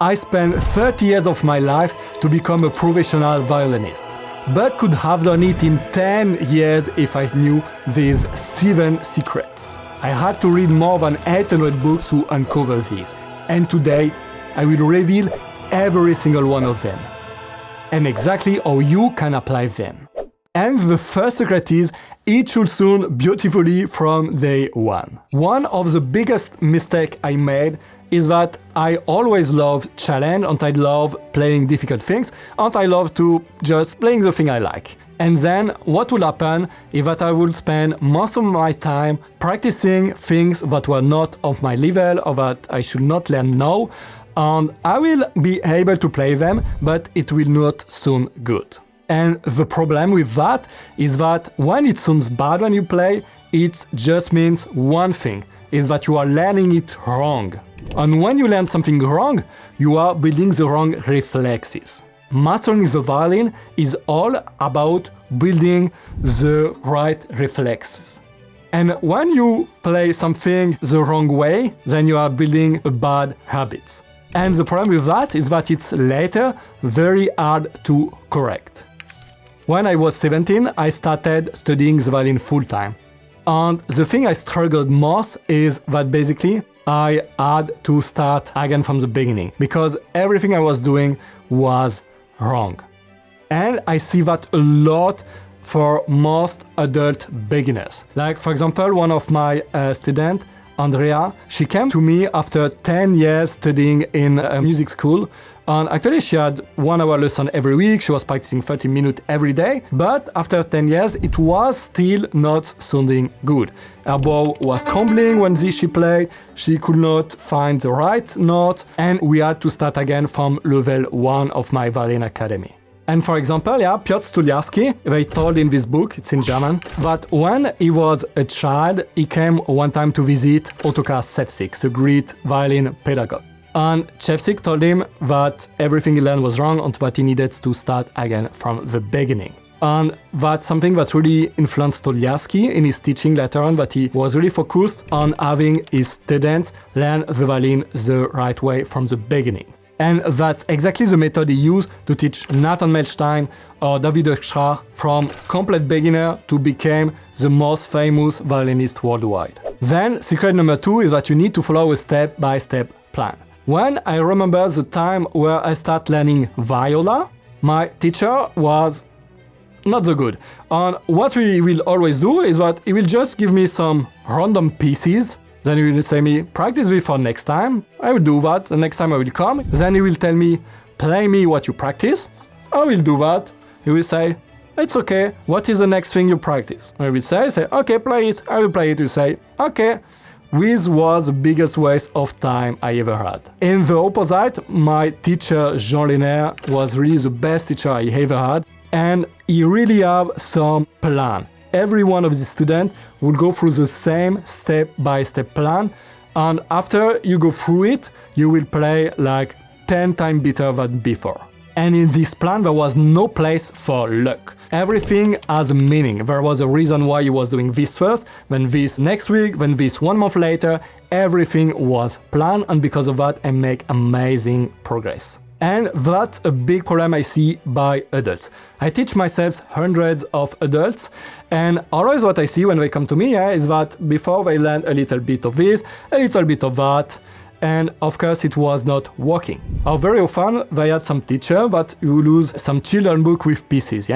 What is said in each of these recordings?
I spent 30 years of my life to become a professional violinist, but could have done it in 10 years if I knew these 7 secrets. I had to read more than 800 books to uncover these, and today I will reveal every single one of them, and exactly how you can apply them. And the first secret is, it should sound beautifully from day one. One of the biggest mistakes I made is that I always loved challenge and I love playing difficult things and I love to just playing the thing I like. And then what will happen is that I will spend most of my time practicing things that were not of my level or that I should not learn now, and I will be able to play them, but it will not sound good. And the problem with that is that when it sounds bad when you play, it just means one thing, is that you are learning it wrong. And when you learn something wrong, you are building the wrong reflexes. Mastering the violin is all about building the right reflexes. And when you play something the wrong way, then you are building a bad habit. And the problem with that is that it's later very hard to correct. When I was 17, I started studying the violin full-time. And the thing I struggled most is that basically I had to start again from the beginning because everything I was doing was wrong. And I see that a lot for most adult beginners. Like, for example, one of my students, Andrea, she came to me after 10 years studying in a music school. And actually she had 1 hour lesson every week, she was practicing 30 minutes every day, but after 10 years it was still not sounding good. Her bow was trembling when she played, she could not find the right note, and we had to start again from level 1 of my violin academy. And for example, Piotr Stuliarski, they told in this book, it's in German, that when he was a child, he came one time to visit Ottokar Szewczyk, the great violin pedagogue. And Szewczyk told him that everything he learned was wrong and that he needed to start again from the beginning. And that's something that really influenced Stuliarski in his teaching later on, that he was really focused on having his students learn the violin the right way from the beginning. And that's exactly the method he used to teach Nathan Melstein or David Hoechstra from complete beginner to become the most famous violinist worldwide. Then, secret number 2 is that you need to follow a step-by-step plan. When I remember the time where I started learning viola, my teacher was not so good. And what we will always do is that he will just give me some random pieces. Then he will say me, practice before next time. I will do that. The next time I will come. Then he will tell me, play me what you practice. I will do that. He will say, it's okay. What is the next thing you practice? I will say, okay, play it. I will play it. He will say, okay. This was the biggest waste of time I ever had. In the opposite, my teacher, Jean Lehner, was really the best teacher I ever had. And he really had some plan. Every one of the students will go through the same step-by-step plan, and after you go through it, you will play like 10 times better than before. And in this plan, there was no place for luck. Everything has a meaning. There was a reason why he was doing this first, then this next week, then this 1 month later. Everything was planned, and because of that, I make amazing progress. And that's a big problem I see by adults. I teach myself hundreds of adults, and always what I see when they come to me is that before they learn a little bit of this, a little bit of that, and of course it was not working. Or very often they had some teacher that you lose some children book with pieces,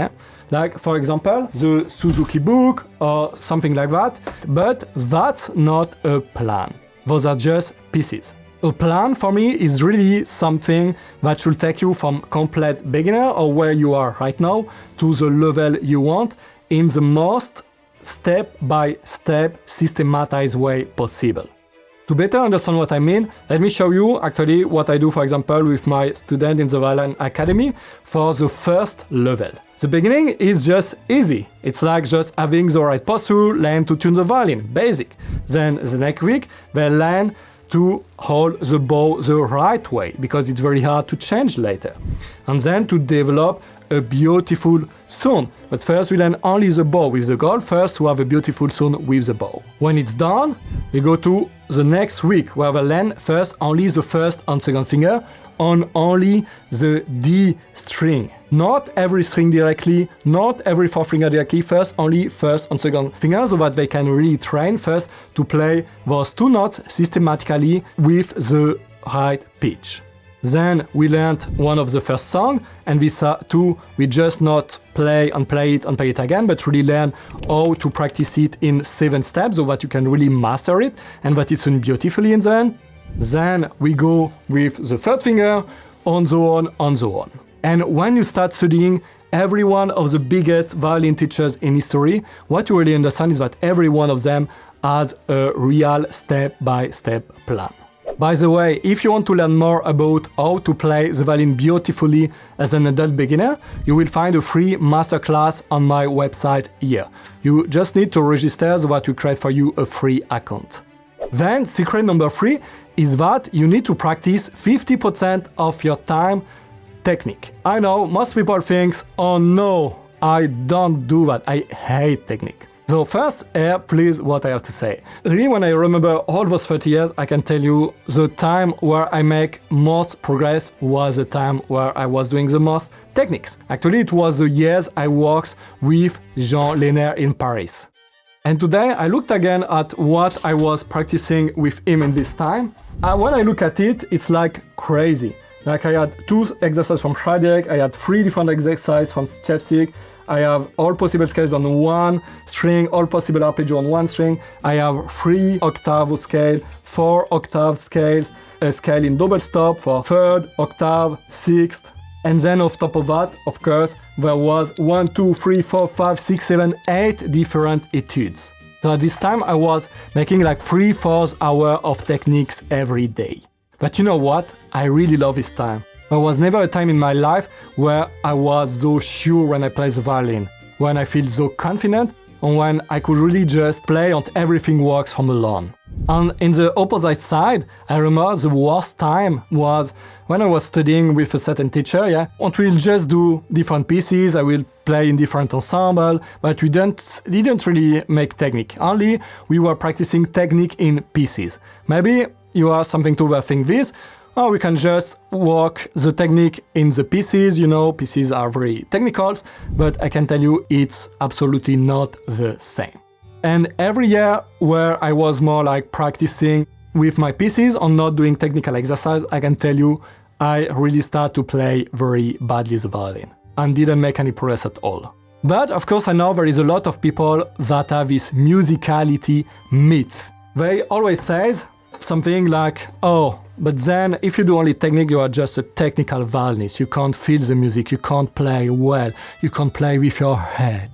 like for example the Suzuki book or something like that, but that's not a plan. Those are just pieces. A plan for me is really something that should take you from complete beginner or where you are right now to the level you want in the most step-by-step systematized way possible. To better understand what I mean, let me show you actually what I do, for example, with my student in the Violin Academy for the first level. The beginning is just easy. It's like just having the right posture, learn to tune the violin, basic. Then the next week, they learn to hold the bow the right way, because it's very hard to change later. And then to develop a beautiful sound. But first we learn only the bow with the goal first to have a beautiful sound with the bow. When it's done, we go to the next week where we learn first only the first and second finger on only the D string. Not every string directly, not every fourth finger directly, only first and second finger, so that they can really train first to play those two notes systematically with the right pitch. Then we learned one of the first songs, and these two we just not play it again, but really learn how to practice it in 7 steps so that you can really master it and that it sounds beautifully in the end. Then we go with the third finger, on the on. And when you start studying every one of the biggest violin teachers in history, what you really understand is that every one of them has a real step-by-step plan. By the way, if you want to learn more about how to play the violin beautifully as an adult beginner, you will find a free masterclass on my website here. You just need to register so that we create for you a free account. Then, secret number 3 is that you need to practice 50% of your time technique. I know most people think, oh no, I don't do that, I hate technique. So first, please, what I have to say. Really, when I remember all those 30 years, I can tell you the time where I make most progress was the time where I was doing the most techniques. Actually, it was the years I worked with Jean Lehner in Paris. And today, I looked again at what I was practicing with him in this time. And when I look at it, it's like crazy. Like I had 2 exercises from Frédéric, I had 3 different exercises from Szczepsik, I have all possible scales on 1 string, all possible arpeggio on 1 string. I have 3 octave scale, 4 octave scales, a scale in double stop for 3rd, octave, 6th. And then on top of that, of course, there was 1, 2, 3, 4, 5, 6, 7, 8 different etudes. So at this time I was making like 3-4 hours of techniques every day. But you know what? I really love this time. There was never a time in my life where I was so sure when I play the violin, when I feel so confident, and when I could really just play and everything works from alone. And in the opposite side, I remember the worst time was when I was studying with a certain teacher, and we'll just do different pieces, I will play in different ensemble, but we didn't really make technique. Only we were practicing technique in pieces. Maybe you have something to overthink this, or we can just work the technique in the pieces, pieces are very technical, but I can tell you it's absolutely not the same. And every year where I was more like practicing with my pieces and not doing technical exercise, I can tell you I really start to play very badly the violin and didn't make any progress at all. But of course I know there is a lot of people that have this musicality myth. They always say something like, oh, but then if you do only technique, you are just a technical violinist. You can't feel the music, you can't play well, you can't play with your head.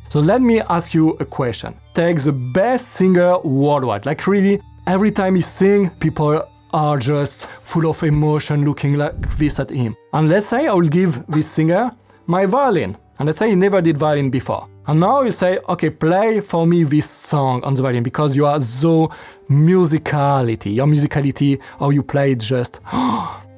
So let me ask you a question. Take the best singer worldwide, like really, every time he sings, people are just full of emotion looking like this at him. And let's say I will give this singer my violin. And let's say he never did violin before. And now you say, okay, play for me this song on the violin because you are so musicality. Your musicality, how you play it just.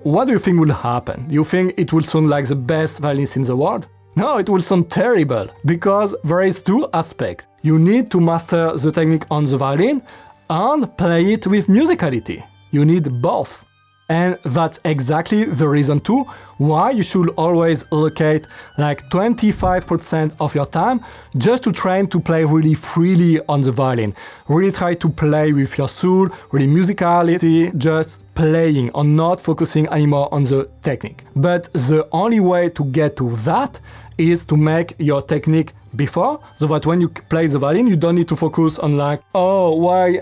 What do you think will happen? You think it will sound like the best violinist in the world? No, it will sound terrible because there is 2 aspects. You need to master the technique on the violin and play it with musicality. You need both. And that's exactly the reason too why you should always allocate like 25% of your time just to train to play really freely on the violin. Really try to play with your soul, really musicality, just playing and not focusing anymore on the technique. But the only way to get to that is to make your technique before, so that when you play the violin, you don't need to focus on like, oh, why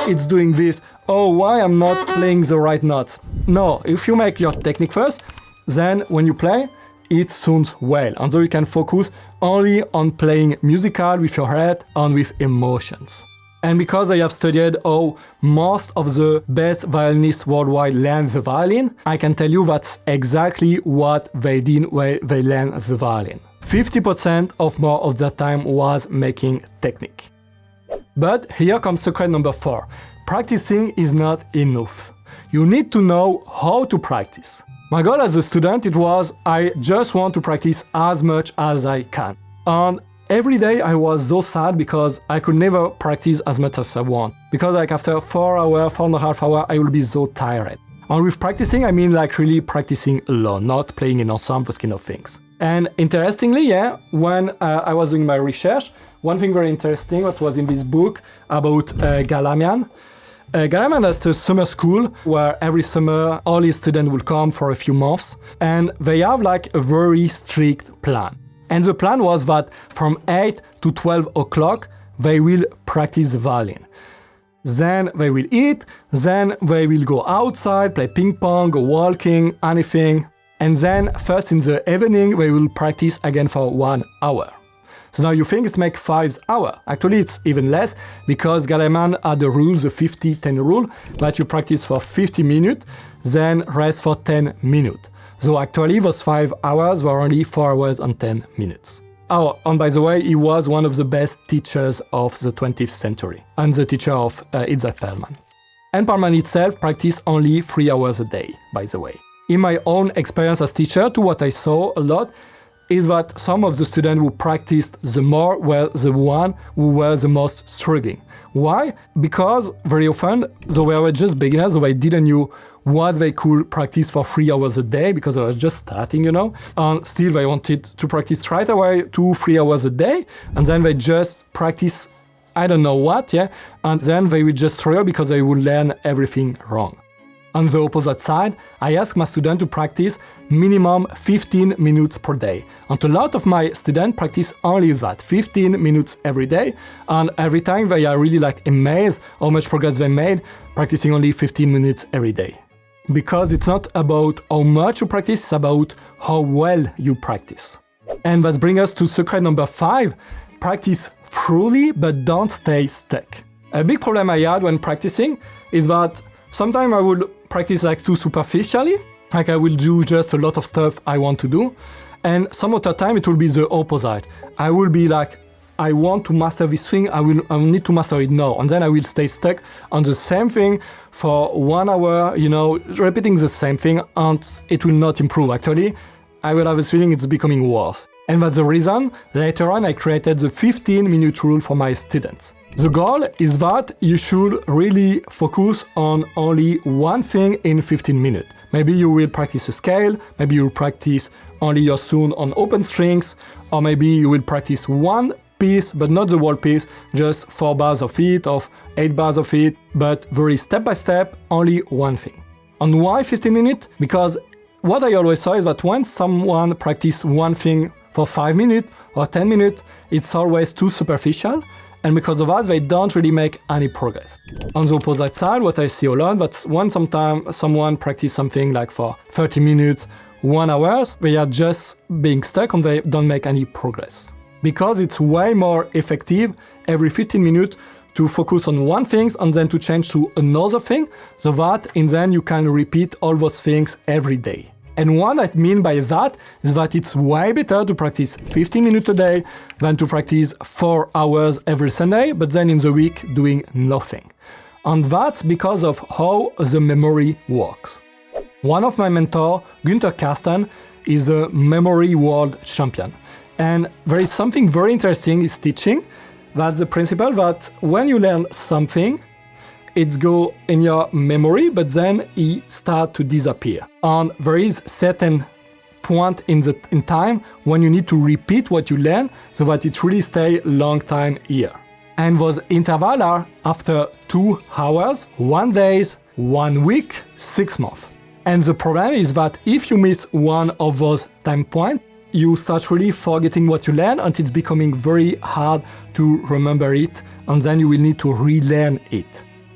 it's doing this, oh, why I'm not playing the right notes. No, if you make your technique first, then when you play, it sounds well. And so you can focus only on playing musical with your head and with emotions. And because I have studied how most of the best violinists worldwide learn the violin, I can tell you that's exactly what they did when they learned the violin. 50% of more of their time was making technique. But here comes secret number 4. Practicing is not enough. You need to know how to practice. My goal as a student, it was I just want to practice as much as I can. And every day I was so sad because I could never practice as much as I want. Because like after 4 hours, 4.5 hours, I will be so tired. And with practicing, I mean like really practicing alone, not playing in ensemble, those kind of things. And interestingly, when I was doing my research, one thing very interesting that was in this book about Galamian. Galamian had a summer school where every summer all his students will come for a few months, and they have like a very strict plan. And the plan was that from 8 to 12 o'clock, they will practice the violin. Then they will eat, then they will go outside, play ping pong, go walking, anything. And then first in the evening, they will practice again for 1 hour. So now you think it makes 5 hours. Actually, it's even less because Galamian had the rule, the 50-10 rule, that you practice for 50 minutes, then rest for 10 minutes. So actually, those 5 hours were only 4 hours and 10 minutes. Oh, and by the way, he was one of the best teachers of the 20th century, and the teacher of Itzhak Perlman. And Perlman itself practiced only 3 hours a day, by the way. In my own experience as teacher, to what I saw a lot, is that some of the students who practiced the more were the one who were the most struggling. Why? Because very often they were just beginners, so they didn't know what they could practice for 3 hours a day because they were just starting, and still they wanted to practice right away 2-3 hours a day, and then they just practice I don't know what, and then they would just struggle because they would learn everything wrong. On the opposite side, I ask my students to practice minimum 15 minutes per day. And a lot of my students practice only that, 15 minutes every day. And every time they are really amazed how much progress they made practicing only 15 minutes every day. Because it's not about how much you practice, it's about how well you practice. And that brings us to secret number 5, practice thoroughly but don't stay stuck. A big problem I had when practicing is that sometimes I would practice too superficially, I will do just a lot of stuff I want to do, and some of the time it will be the opposite. I will be I want to master this thing, I will need to master it now, and then I will stay stuck on the same thing for 1 hour, repeating the same thing, and it will not improve. Actually, I will have this feeling it's becoming worse. And that's the reason, later on, I created the 15-minute rule for my students. The goal is that you should really focus on only one thing in 15 minutes. Maybe you will practice a scale, maybe you will practice only your tune on open strings, or maybe you will practice one piece, but not the whole piece, just 4 bars of it, or 8 bars of it, but very step by step, only one thing. And why 15 minutes? Because what I always saw is that when someone practices one thing for 5 minutes or 10 minutes, it's always too superficial, and because of that, they don't really make any progress. On the opposite side, what I see a lot, that's when sometimes someone practices something for 30 minutes, 1 hour, they are just being stuck and they don't make any progress. Because it's way more effective every 15 minutes to focus on one thing and then to change to another thing, so that in the end you can repeat all those things every day. And what I mean by that is that it's way better to practice 15 minutes a day than to practice 4 hours every Sunday, but then in the week doing nothing. And that's because of how the memory works. One of my mentors, Günther Karsten, is a memory world champion. And there is something very interesting he's teaching, that's the principle that when you learn something, it's go in your memory, but then it start to disappear. And there is certain point in time when you need to repeat what you learn so that it really stay long time here. And those intervals are after 2 hours, 1 day, 1 week, 6 months. And the problem is that if you miss one of those time points, you start really forgetting what you learn and it's becoming very hard to remember it, and then you will need to relearn it.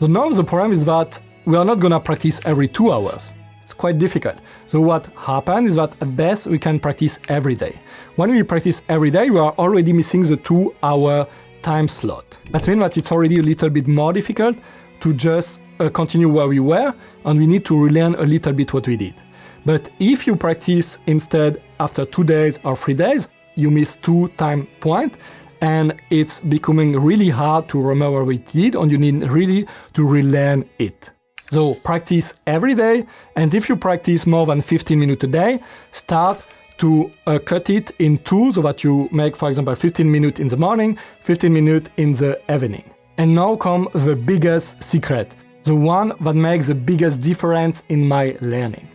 So now the problem is that we are not gonna practice every 2 hours. It's quite difficult. So what happens is that at best we can practice every day. When we practice every day, we are already missing the 2-hour time slot. That means that it's already a little bit more difficult to just continue where we were, and we need to relearn a little bit what we did. But if you practice instead after 2 days or 3 days, you miss 2 time points, and it's becoming really hard to remember what you did, and you need really to relearn it. So practice every day, and if you practice more than 15 minutes a day, start to cut it in 2 so that you make, for example, 15 minutes in the morning, 15 minutes in the evening. And now comes the biggest secret. the one that makes the biggest difference in my learning.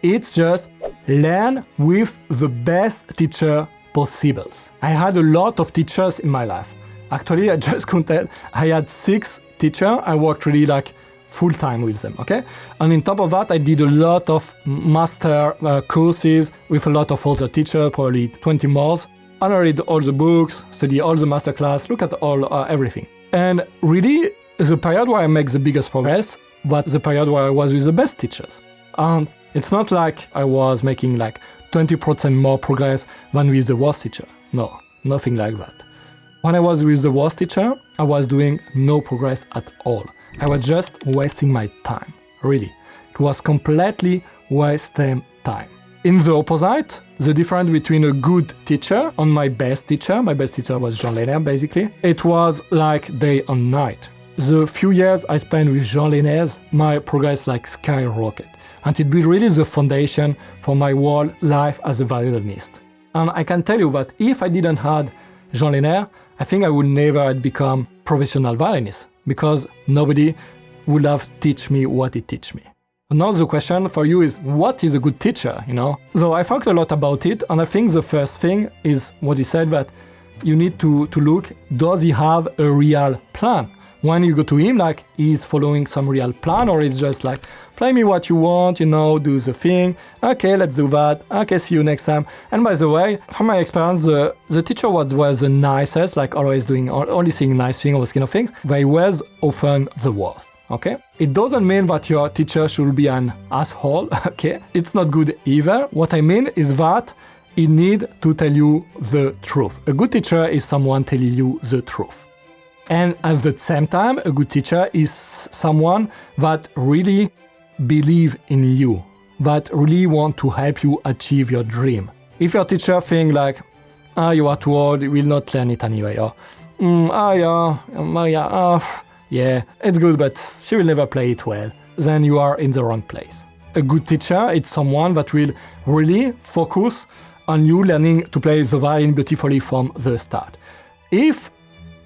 It's just learn with the best teacher possible. I had a lot of teachers in my life. Actually, I just counted. I had 6 teachers. I worked really like full-time with them, okay? And on top of that, I did a lot of master courses with a lot of other teachers, probably 20 more. And I read all the books, study all the master class, look at everything. And really, the period where I make the biggest progress was the period where I was with the best teachers. And it's not like I was making like 20% more progress than with the worst teacher. No, nothing like that. When I was with the worst teacher, I was doing no progress at all. I was just wasting my time, really. It was completely wasting time. In the opposite, the difference between a good teacher and my best teacher was Jean Lehner basically, it was like day and night. The few years I spent with Jean Lehner, my progress like skyrocketed. And it built really the foundation for my whole life as a violinist. And I can tell you that if I didn't have Jean Lehner, I think I would never have become professional violinist, because nobody would have taught me what he taught me. Now the question for you is, what is a good teacher, you know? So I thought a lot about it, and I think the first thing is what he said, that you need to look, does he have a real plan? When you go to him, like, he's following some real plan, or it's just like, play me what you want, you know, do the thing, okay, let's do that, okay, see you next time. And by the way, from my experience, the teacher was the nicest, like always doing, only saying nice things, all those kind of things, they was often the worst, okay? It doesn't mean that your teacher should be an asshole, okay? It's not good either. What I mean is that he need to tell you the truth. A good teacher is someone telling you the truth. And at the same time, a good teacher is someone that really believe in you, that really want to help you achieve your dream. If your teacher think like, you are too old, you will not learn it anyway, or yeah, it's good, but she will never play it well, then you are in the wrong place. A good teacher is someone that will really focus on you learning to play the violin beautifully from the start. If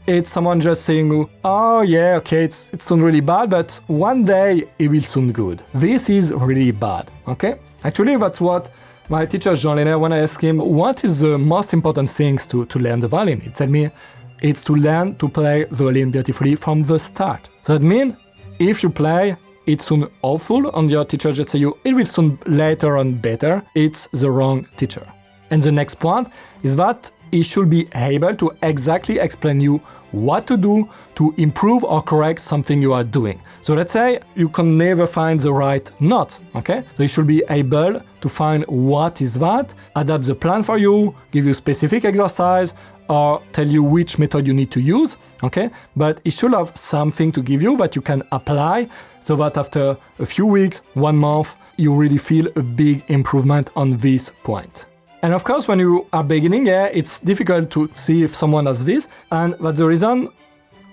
it's someone just saying, oh yeah, okay, it sounds really bad, but one day it will sound good. This is really bad, okay? Actually, that's what my teacher Jean Lehner, when I asked him, what is the most important things to learn the violin? He told me, it's to learn to play the violin beautifully from the start. So that means, if you play, it sounds awful, and your teacher just say you, it will sound later on better, it's the wrong teacher. And the next point is that he should be able to exactly explain you what to do to improve or correct something you are doing. So let's say you can never find the right notes, okay? So you should be able to find what is that, adapt the plan for you, give you specific exercise, or tell you which method you need to use, okay? But it should have something to give you that you can apply, so that after a few weeks, 1 month, you really feel a big improvement on this point. And of course, when you are beginning, it's difficult to see if someone has this, and that's the reason.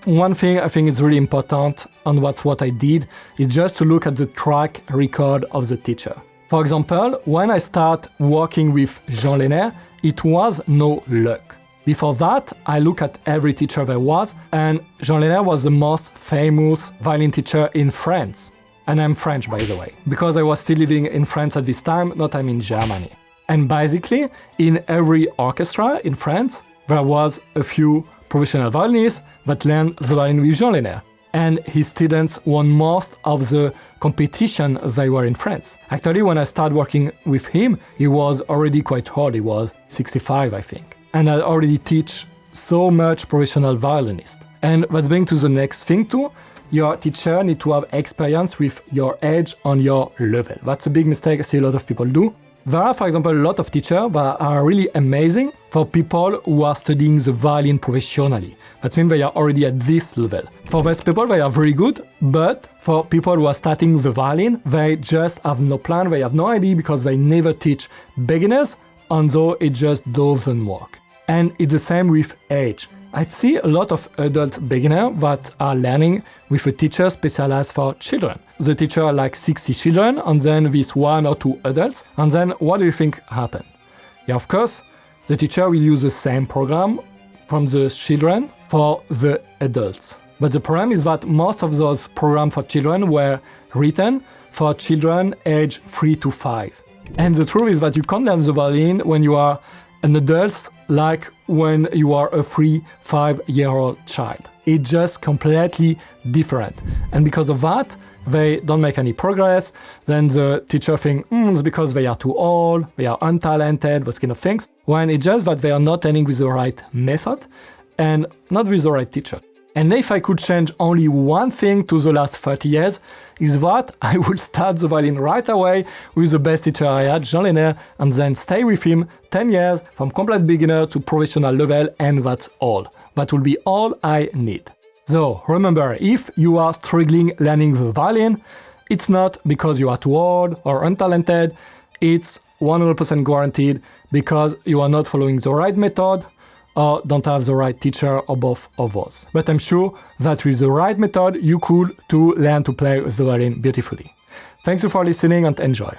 One thing I think is really important, and that's what I did, is just to look at the track record of the teacher. For example, when I start working with Jean Lehner, it was no luck. Before that, I look at every teacher there was, and Jean Lehner was the most famous violin teacher in France. And I'm French, by the way, because I was still living in France at this time, not I'm in Germany. And basically, in every orchestra in France, there was a few professional violinists that learned the violin with Jean Lehner. And his students won most of the competition they were in France. Actually, when I started working with him, he was already quite old. He was 65, I think. And I already teach so much professional violinists. And that's going to the next thing too. Your teacher needs to have experience with your age and your level. That's a big mistake I see a lot of people do. There are, for example, a lot of teachers that are really amazing for people who are studying the violin professionally. That means they are already at this level. For those people, they are very good, but for people who are starting the violin, they just have no plan, they have no idea because they never teach beginners, and so it just doesn't work. And it's the same with age. I see a lot of adult beginners that are learning with a teacher specialized for children. The teacher has like 60 children, and then this 1 or 2 adults, and then what do you think happened? Yeah, of course, the teacher will use the same program from the children for the adults. But the problem is that most of those programs for children were written for children aged 3 to 5. And the truth is that you can't learn the violin when you are an adult like when you are a 3-5-year-old child. It's just completely different. And because of that, they don't make any progress. Then the teacher thinks, it's because they are too old, they are untalented, those kind of things. When it's just that they are not learning with the right method and not with the right teacher. And if I could change only one thing to the last 30 years, is that I would start the violin right away with the best teacher I had, Jean Lehner, and then stay with him 10 years from complete beginner to professional level, and that's all. That will be all I need. So remember, if you are struggling learning the violin, it's not because you are too old or untalented, it's 100% guaranteed because you are not following the right method, or don't have the right teacher, or both of those. But I'm sure that with the right method, you could too learn to play the violin beautifully. Thanks you for listening and enjoy.